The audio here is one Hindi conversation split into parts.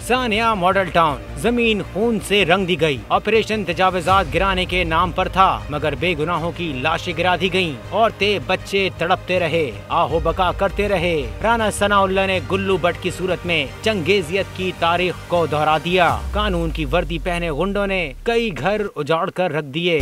सानिया मॉडल टाउन जमीन खून से रंग दी गई। ऑपरेशन तजावुजात गिराने के नाम पर था, मगर बेगुनाहों की लाशें गिरा दी गयी। औरतें बच्चे तड़पते रहे, आहो बका करते रहे। राना सनाउल्लाह ने गुल्लू भट्ट की सूरत में चंगेजियत की तारीख को दोहरा दिया। कानून की वर्दी पहने गुंडों ने कई घर उजाड़ कर रख दिए।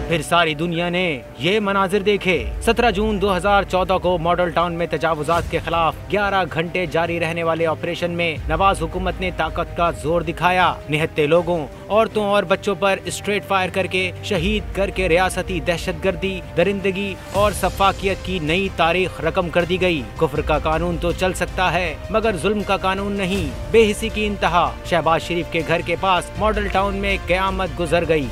फिर सारी दुनिया ने ये मनाजिर देखे। 17 जून 2014 को मॉडल टाउन में तजावुजात के खिलाफ 11 घंटे जारी रहने वाले ऑपरेशन में नवाज हुकूमत ने ताकत का जोर दिखाया। निहत्ते लोगों, औरतों और बच्चों पर स्ट्रेट फायर करके शहीद करके रियासती दहशतगर्दी, दरिंदगी और सफाकियत की नई तारीख रकम कर दी गई। कुफ्र का कानून तो चल सकता है, मगर जुल्म का कानून नहीं। बेहिसी की इंतहा। शहबाज शरीफ के घर के पास मॉडल टाउन में कयामत गुजर गई।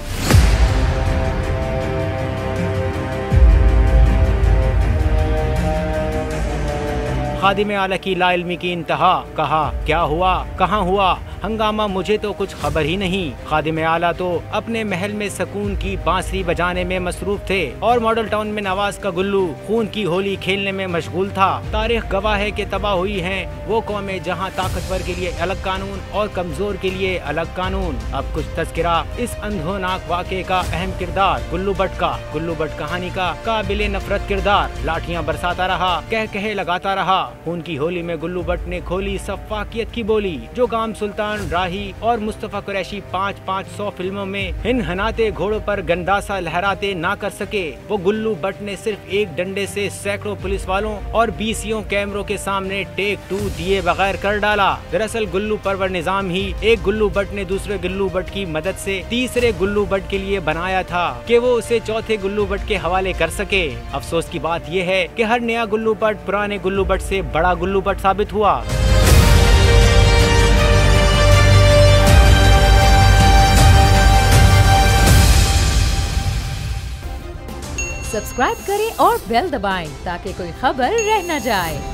खादिम आला की लाइल्मी की इंतहा। कहा क्या हुआ, कहाँ हुआ हंगामा, मुझे तो कुछ खबर ही नहीं। खादिम आला तो अपने महल में सुकून की बांसुरी बजाने में मसरूफ थे और मॉडल टाउन में नवाज का गुल्लू खून की होली खेलने में मशगूल था। तारीख गवाह है कि तबाह हुई हैं वो कौमें जहां ताकतवर के लिए अलग कानून और कमजोर के लिए अलग कानून। अब कुछ तज़किरा इस अंधोनाक वाक़े का अहम किरदार गुल्लू भट्ट का। गुल्लू भट्ट कहानी का काबिले नफरत किरदार। लाठियाँ बरसाता रहा, कह कहे लगाता रहा। खून की होली में गुल्लू भट्ट ने खोली सफाकियत की बोली। जो काम सुल्तान राही और मुस्तफा कुरैशी 500 फिल्मों में हिनहनाते घोड़ों पर गंडासा लहराते ना कर सके, वो गुल्लू भट्ट ने सिर्फ एक डंडे से सैकड़ों पुलिस वालों और 20 कैमरों के सामने टेक 2 दिए बगैर कर डाला। दरअसल गुल्लू परवर निजाम ही एक गुल्लू भट्ट ने दूसरे गुल्लू भट्ट की मदद से तीसरे गुल्लू भट्ट के लिए बनाया था कि वो उसे चौथे गुल्लू भट्ट के हवाले कर सके। अफसोस की बात यह है कि हर नया गुल्लू भट्ट पुराने गुल्लू भट्ट से बड़ा गुल्लू भट्ट साबित हुआ। सब्सक्राइब करें और बेल दबाएं ताकि कोई खबर रह न जाए।